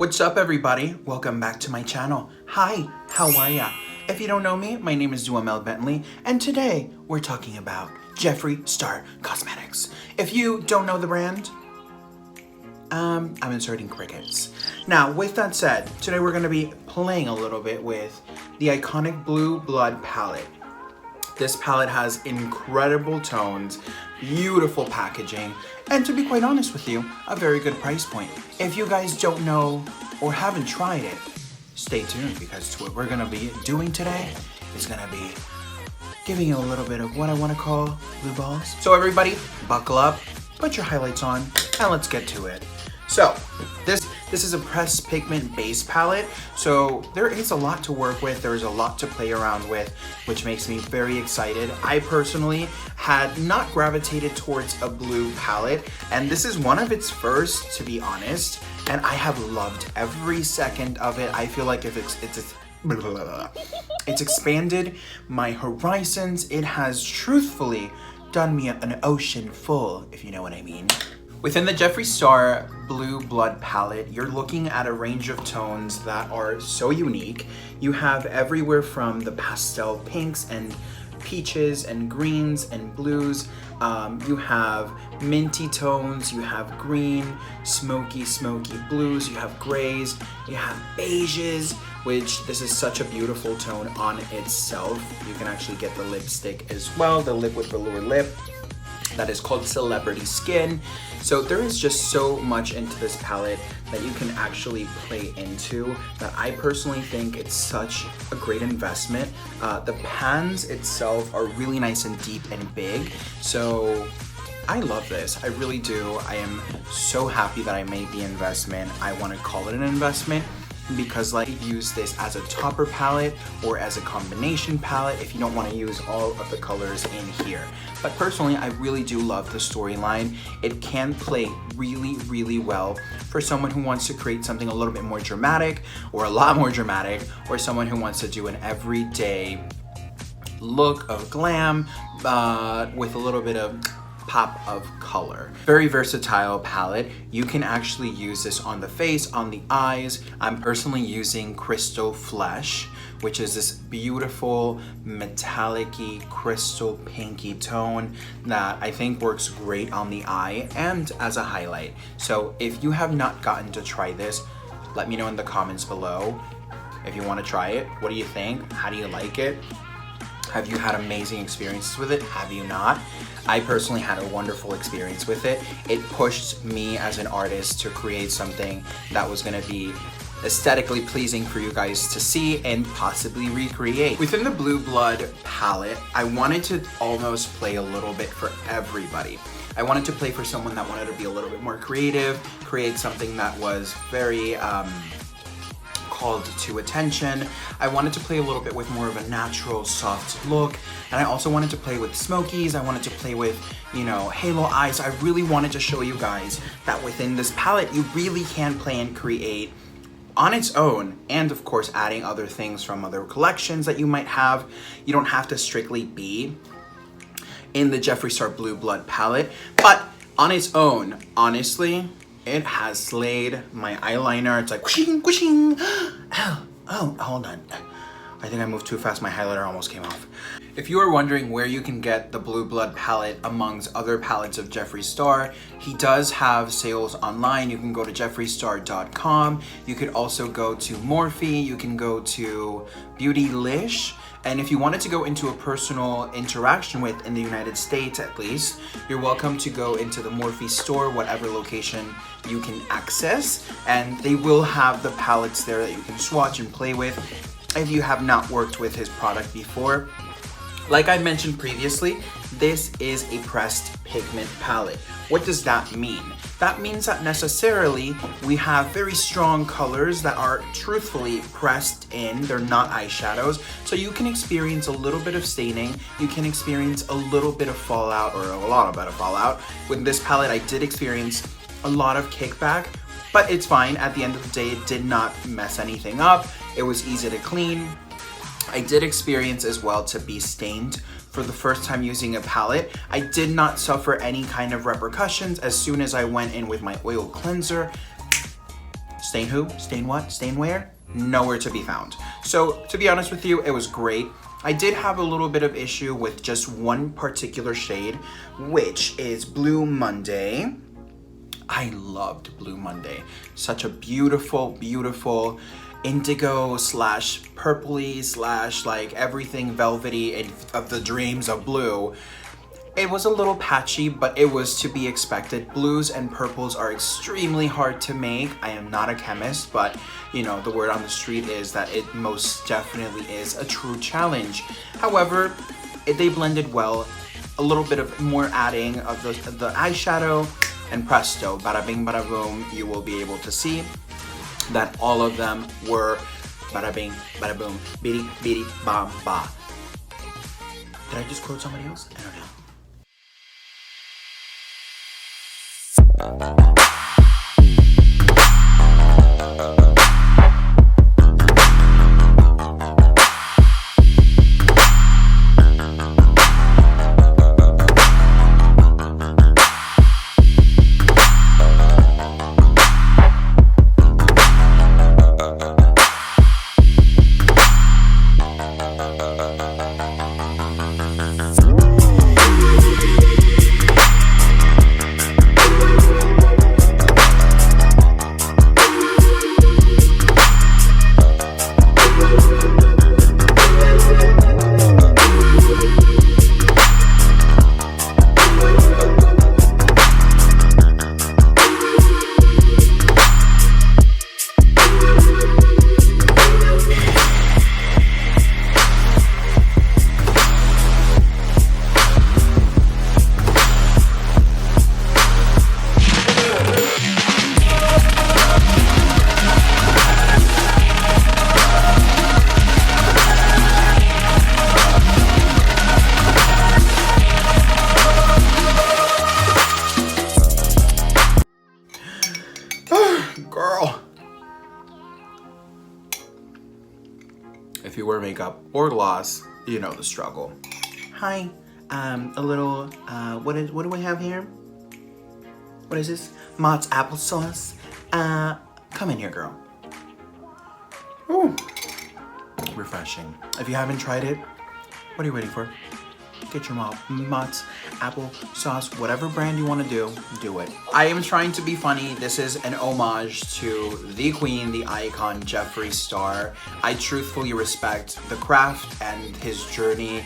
What's up everybody? Welcome back to my channel. Hi, how are ya? If you don't know me, my name is Duhamel Bentley, and today we're talking about Jeffree Star Cosmetics. If you don't know the brand, I'm inserting crickets. Now, with that said, today we're gonna be playing a little bit with the iconic Blue Blood palette. This palette has incredible tones, beautiful packaging, and to be quite honest with you, a very good price point. If you guys don't know or haven't tried it, stay tuned because what we're gonna be doing today is gonna be giving you a little bit of what I wanna call blue balls. So everybody, buckle up, put your highlights on, and let's get to it. So, this is a pressed pigment base palette, so there is a lot to work with, there's a lot to play around with, which makes me very excited. I personally had not gravitated towards a blue palette, and this is one of its first, to be honest, and I have loved every second of it. I feel like it's expanded my horizons. It has truthfully done me an ocean full, if you know what I mean. Within the Jeffree Star Blue Blood palette, you're looking at a range of tones that are so unique. You have everywhere from the pastel pinks and peaches and greens and blues. You have minty tones, you have green, smoky blues, you have grays, you have beiges, which this is such a beautiful tone on itself. You can actually get the lipstick as well, the liquid velour lip. That is called Celebrity Skin. So there is just so much into this palette that you can actually play into that I personally think it's such a great investment. The pans itself are really nice and deep and big. So I love this, I really do. I am so happy that I made the investment. I want to call it an investment because like use this as a topper palette or as a combination palette if you don't want to use all of the colors in here. But personally, I really do love the storyline. It can play really well for someone who wants to create something a little bit more dramatic or a lot more dramatic, or someone who wants to do an everyday look of glam with a little bit of pop of color. Very versatile palette. You can actually use this on the face, on the eyes. I'm personally using Crystal Flesh, which is this beautiful metallic-y crystal pinky tone that I think works great on the eye and as a highlight. So if you have not gotten to try this, let me know in the comments below. If you want to try it, what do you think? How do you like it? Have you had amazing experiences with it? Have you not? I personally had a wonderful experience with it. It pushed me as an artist to create something that was gonna be aesthetically pleasing for you guys to see and possibly recreate. Within the Blue Blood palette, I wanted to almost play a little bit for everybody. I wanted to play for someone that wanted to be a little bit more creative, create something that was very, called to attention. I wanted to play a little bit with more of a natural soft look, and I also wanted to play with smokies. I wanted to play with, you know, halo eyes. I really wanted to show you guys that within this palette you really can play and create on its own, and of course adding other things from other collections that you might have. You don't have to strictly be in the Jeffree Star Blue Blood palette, but on its own, honestly, it has slayed. My eyeliner, it's like whooshing, whooshing. Oh, hold on. I think I moved too fast, my highlighter almost came off. If you are wondering where you can get the Blue Blood palette amongst other palettes of Jeffree Star, he does have sales online. You can go to jeffreestar.com. You could also go to Morphe, you can go to Beautylish. And if you wanted to go into a personal interaction with, in the United States at least, you're welcome to go into the Morphe store, whatever location you can access, and they will have the palettes there that you can swatch and play with if you have not worked with his product before. Like I mentioned previously, this is a pressed pigment palette. What does that mean? That means that necessarily we have very strong colors that are truthfully pressed in. They're not eyeshadows. So you can experience a little bit of staining. You can experience a little bit of fallout, or a lot of bit of fallout. With this palette, I did experience a lot of kickback, but it's fine. At the end of the day, it did not mess anything up. It was easy to clean. I did experience as well to be stained for the first time using a palette. I did not suffer any kind of repercussions as soon as I went in with my oil cleanser. Stain who? Stain what? Stain where? Nowhere to be found. So to be honest with you, it was great. I did have a little bit of issue with just one particular shade, which is Blue Monday. I loved Blue Monday. Such a beautiful, beautiful indigo slash purpley slash like everything velvety and of the dreams of blue. It was a little patchy, but it was to be expected. Blues and purples are extremely hard to make. I am not a chemist, but you know, the word on the street is that it most definitely is a true challenge. However, they blended well. A little bit of more adding of the eyeshadow, and presto, bada bing, bada boom, you will be able to see that all of them were bada bing, bada boom, bidi, bidi, ba, ba. Did I just quote somebody else? I don't know. Girl. If you wear makeup or gloss, you know the struggle. Hi, a little, what do we have here? What is this? Mott's applesauce. Come in here, girl. Ooh, refreshing. If you haven't tried it, what are you waiting for? Get your Mott's apple sauce, whatever brand you want to do it. I am trying to be funny. This is an homage to the queen, the icon, Jeffree Star. I truthfully respect the craft and his journey.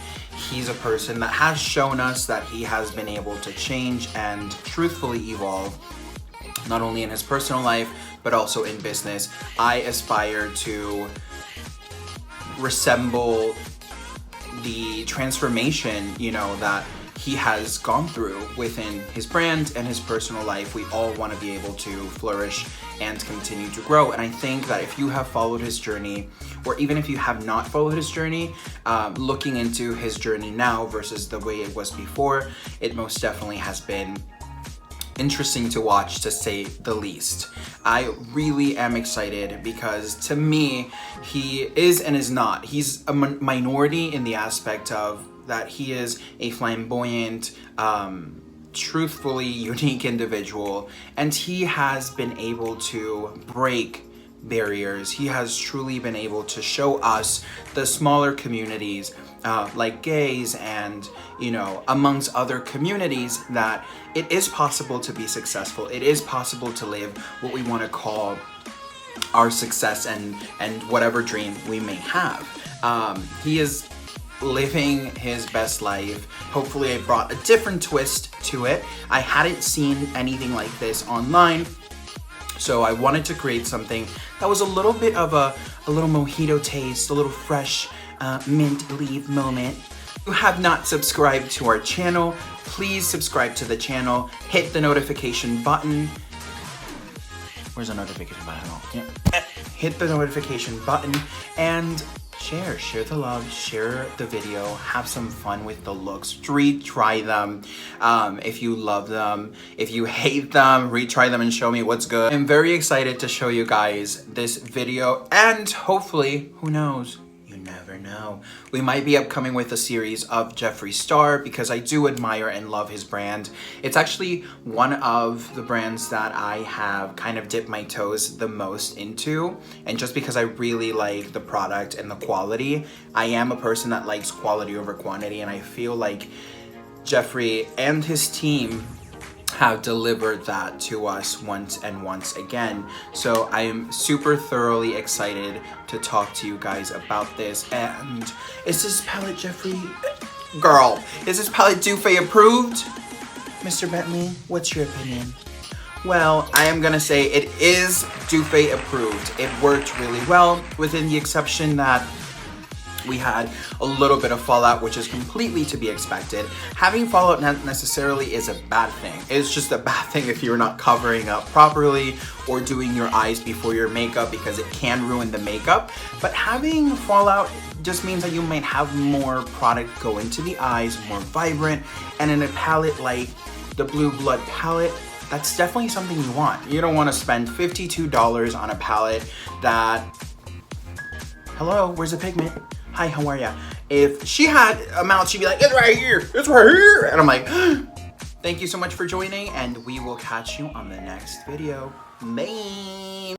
He's a person that has shown us that he has been able to change and truthfully evolve, not only in his personal life, but also in business. I aspire to resemble the transformation, you know, that he has gone through within his brand and his personal life. We all want to be able to flourish and continue to grow. And I think that if you have followed his journey, or even if you have not followed his journey, looking into his journey now versus the way it was before, it most definitely has been interesting to watch, to say the least. I really am excited because to me, he is and is not. He's a minority in the aspect of that he is a flamboyant, truthfully unique individual, and he has been able to break barriers. He has truly been able to show us, the smaller communities, like gays and, you know, amongst other communities, that it is possible to be successful. It is possible to live what we want to call our success and whatever dream we may have. He is living his best life. Hopefully I brought a different twist to it. I hadn't seen anything like this online, so I wanted to create something that was a little bit of a little mojito taste, a little fresh mint leaf moment. If you have not subscribed to our channel, please subscribe to the channel, hit the notification button. Where's the notification button? Yeah. Hit the notification button and share the love, share the video, have some fun with the looks, retry them if you love them. If you hate them, retry them and show me what's good. I'm very excited to show you guys this video, and hopefully, who knows, you never know. We might be upcoming with a series of Jeffree Star because I do admire and love his brand. It's actually one of the brands that I have kind of dipped my toes the most into. And just because I really like the product and the quality, I am a person that likes quality over quantity, and I feel like Jeffree and his team have delivered that to us once and once again. So I am super thoroughly excited to talk to you guys about this. And is this palette Jeffree? Girl, is this palette Doofay approved? Mr. Bentley, what's your opinion? Well, I am gonna say it is Doofay approved. It worked really well, within the exception that we had a little bit of fallout, which is completely to be expected. Having fallout not necessarily is a bad thing. It's just a bad thing if you're not covering up properly or doing your eyes before your makeup, because it can ruin the makeup. But having fallout just means that you might have more product go into the eyes, more vibrant, and in a palette like the Blue Blood palette, that's definitely something you want. You don't want to spend $52 on a palette that, hello, where's the pigment? Hi, how are ya? If she had a mouth, she'd be like, it's right here, it's right here. And I'm like, thank you so much for joining, and we will catch you on the next video. Bye.